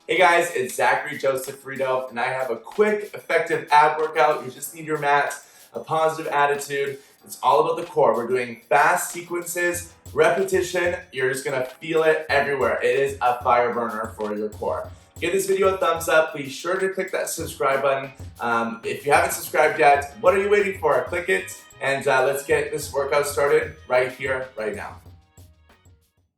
Hey guys, it's Zachary Fiorido, and I have a quick, effective ab workout. You just need your mat, a positive attitude. It's all about the core. We're doing fast sequences, repetition. You're just gonna feel it everywhere. It is a fire burner for your core. Give this video a thumbs up. Be sure to click that subscribe button. If you haven't subscribed yet, what are you waiting for? Click it, and let's get this workout started right here, right now.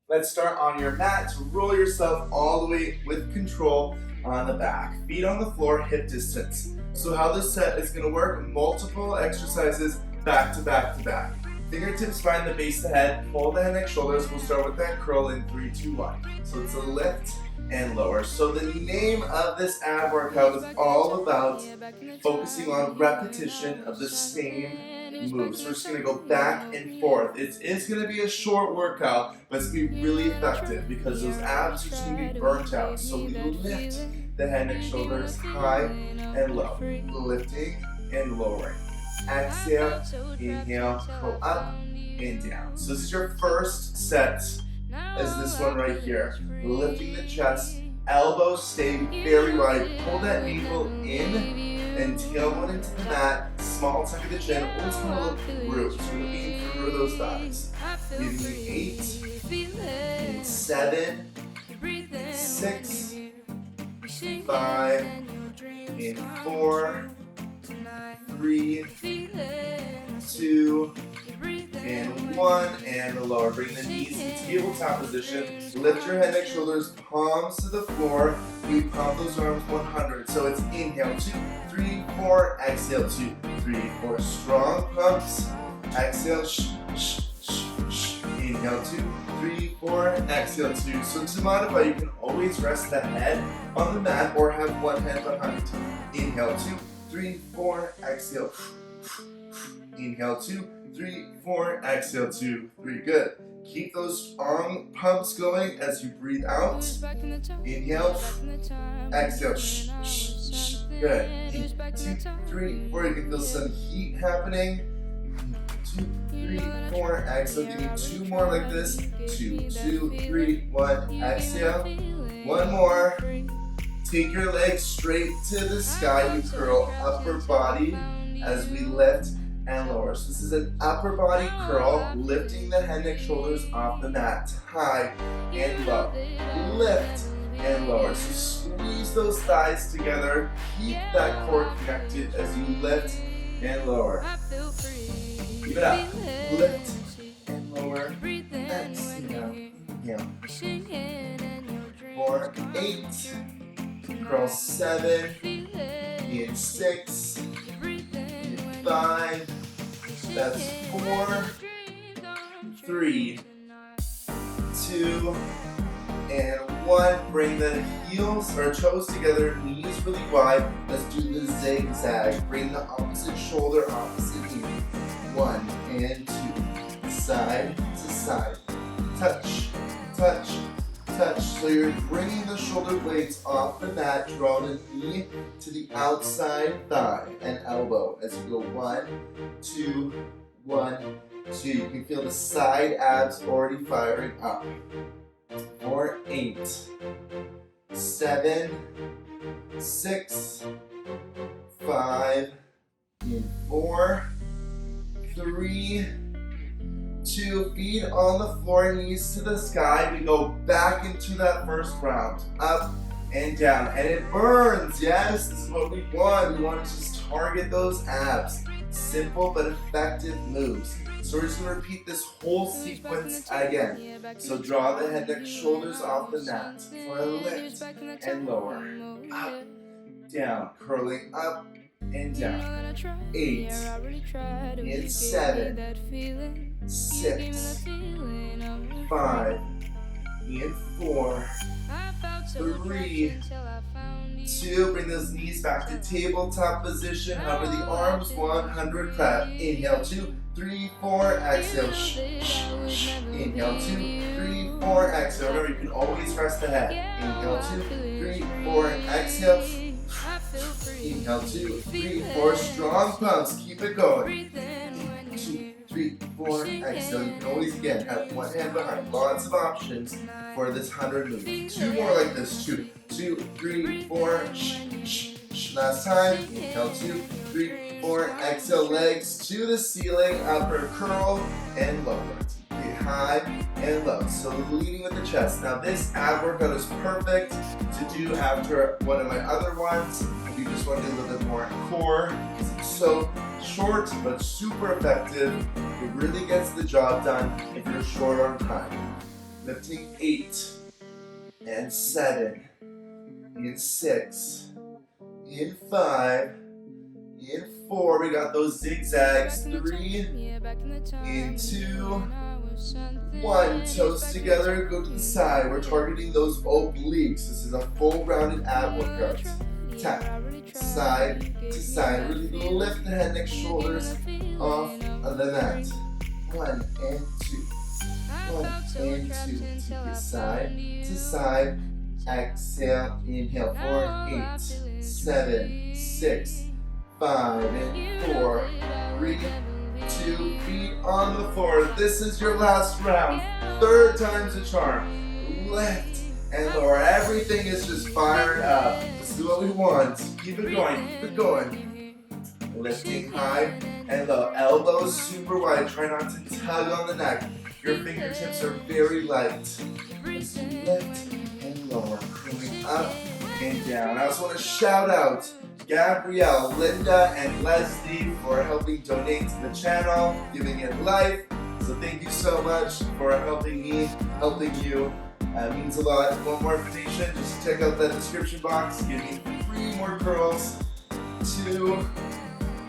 Let's start on your mat. Roll yourself all the way with control on the back. Feet on the floor, hip distance. So how this set is going to work, multiple exercises back to back to back. Fingertips find the base of the head, hold the head, neck, shoulders. We'll start with that curl in 3, 2, 1. So it's a lift and lower. So the name of this ab workout is all about focusing on repetition of the same move. So we're just going to go back and forth. It is going to be a short workout, but it's going to be really effective because those abs are just going to be burnt out. So we lift the head, neck, shoulders high and low. Lifting and lowering. Exhale, inhale, go up and down. So this is your first set, is this one right here. Lifting the chest, elbows stay very wide. Pull that navel in and tailbone into the mat. Small tuck of the chin. Always want to look through. So we're looking through those thighs. Give me 8, and 7, 6, 5, and 4, 3, 2, and 1, and the lower. Bring the knees to tabletop position. Lift your head, neck, shoulders, palms to the floor. We pump those arms 100. So it's inhale, 2, 3, 4, exhale, 2, 3, 4. Strong pumps. Exhale, inhale, 2, 3, 4, exhale, 2. So to modify, you can always rest the head on the mat or have one hand behind. Inhale, 2, 3, 4, exhale. Inhale, 2, 3, 4, exhale, 2, 3. Good. Keep those arm pumps going as you breathe out. Inhale, exhale. Good. 2, 3, 4. You can feel some heat happening. 2, 3, 4. Exhale. Give me 2 more like this. 2, 2, 3, 1. Exhale. 1 more. Take your legs straight to the sky. You curl upper body as we lift and lower. So this is an upper body curl, lifting the head, neck, shoulders off the mat. High and low. Lift and lower. So squeeze those thighs together. Keep that core connected as you lift and lower. Keep it up. Lift and lower. Exhale. Inhale. 4, 8. Curl 7. And 6. And 5. That's 4, 3, 2, and 1. Bring the heels or toes together, knees really wide. Let's do the zigzag. Bring the opposite shoulder, opposite knee. 1 and 2. Side to side. Touch, touch, touch. So you're bringing the shoulder blades off the mat. Draw the knee to the outside thigh and elbow as you go 1, 2, 1, 2. You can feel the side abs already firing up. 4, 8, 7, 6, 5, and 4, 3, 2. Feet on the floor, knees to the sky. We go back into that first round. Up and down. And it burns. Yes, this is what we want. We want to just target those abs. Simple but effective moves. So we're just going to repeat this whole sequence again. So draw the head, neck, shoulders off the mat for a lift and lower. Up, down, curling up and down. 8 and 7, 6, 5 and 4, 3, 2. Bring those knees back to tabletop position. Hover the arms 100 clap. Inhale 2, 3, 4. Exhale. Inhale 2, 3, 4. Exhale. Remember, you can always rest the head. Inhale 2, 3, 4. Exhale. Inhale 2, 3, 4. Strong pumps. Keep it going. 2, 3, 4. Exhale. You can always again have one hand behind. Lots of options for this 100 moves. 2 more like this. 2, 2, 2, 3, 4, last time, inhale 2, 3, 4, exhale, legs to the ceiling, upper curl and lower. High and low, so leading with the chest. Now this ab workout is perfect to do after one of my other ones. If you just want to do a little bit more core, because it's so short but super effective. It really gets the job done if you're short on time. Lifting 8 and 7, in 6, in 5, in 4, we got those zigzags, 3, in 2, 1, toes together, go to the side. We're targeting those obliques. This is a full rounded ab workout. Tap, side to side. Really lift the head, neck, shoulders off of the mat. 1 and 2. 1 and 2. Take it side to side. Exhale, inhale. 4, 8, 7, 6, 5, and 4, 3, 2, feet on the floor. This is your last round. 3rd time's a charm. Lift and lower. Everything is just fired up. This is what we want. Keep it going. Keep it going. Lifting high and low. Elbows super wide. Try not to tug on the neck. Your fingertips are very light. As you lift and lower. Coming up and down. I also want to shout out Gabrielle, Linda, and Leslie for helping donate to the channel, giving it life. So thank you so much for helping me, helping you. It means a lot. One more information, just check out that description box. Give me 3 more curls. 2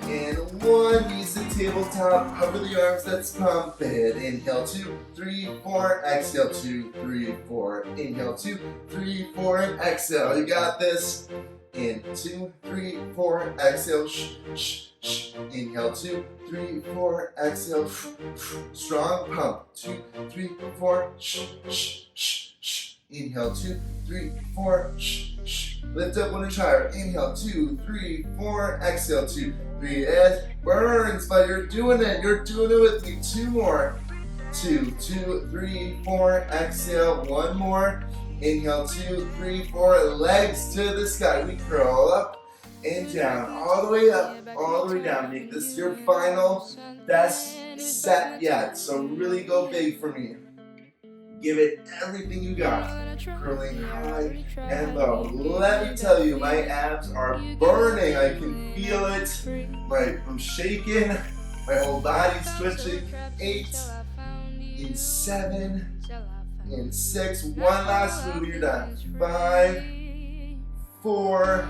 and 1. Knees to tabletop. Cover the arms. Let's pump it. Inhale 2, 3, 4. Exhale 2, 3, 4. Inhale 2, 3, 4, and exhale. You got this. In 2, 3, 4, exhale, inhale 2, 3, 4, exhale, strong pump, 2, 3, 4, inhale 2, 3, 4, lift up 1 inch higher, inhale 2, 3, 4, exhale 2, 3, it burns, but you're doing it with me. 2 more, 2, 2, 3, 4, exhale, 1 more. Inhale 2, 3, 4, legs to the sky. We curl up and down, all the way up, all the way down. Make this your final best set yet. So really go big for me. Give it everything you got. Curling high and low. Let me tell you, my abs are burning. I can feel it. I'm shaking. My whole body's twitching. 8, in 7, in 6, 1 last move, you're done. 5, 4,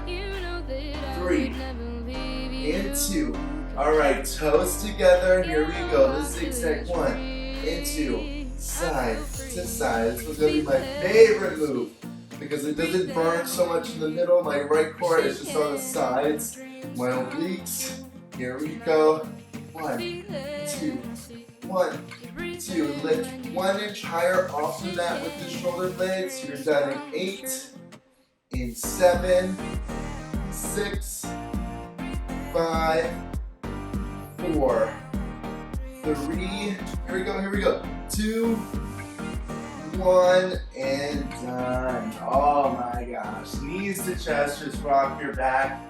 3, and 2. All right, toes together. Here we go. The zigzag. 1 and 2, side to side. This was gonna be my favorite move because it doesn't burn so much in the middle. My right core is just on the sides. My obliques. Here we go. 1, 2. 1, 2, lift 1 inch higher off the mat with the shoulder blades. You're done in 8, in 7, 6, 5, 4, 3, here we go, 2, 1, and done. Oh my gosh, knees to chest, just rock your back.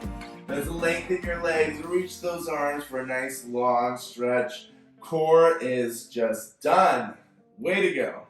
Let's lengthen your legs, reach those arms for a nice long stretch. Core is just done. Way to go.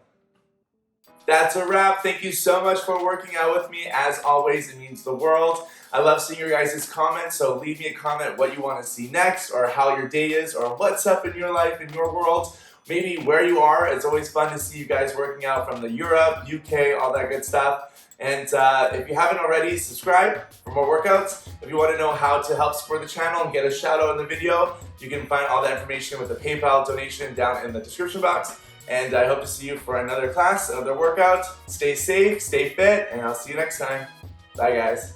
That's a wrap. Thank you so much for working out with me. As always, it means the world. I love seeing your guys' comments, so leave me a comment what you want to see next, or how your day is, or what's up in your life, in your world. Maybe where you are. It's always fun to see you guys working out from the Europe, UK, all that good stuff. And if you haven't already, subscribe for more workouts. If you want to know how to help support the channel and get a shout out in the video, you can find all that information with the PayPal donation down in the description box. And I hope to see you for another class, another workout. Stay safe, stay fit, and I'll see you next time. Bye guys.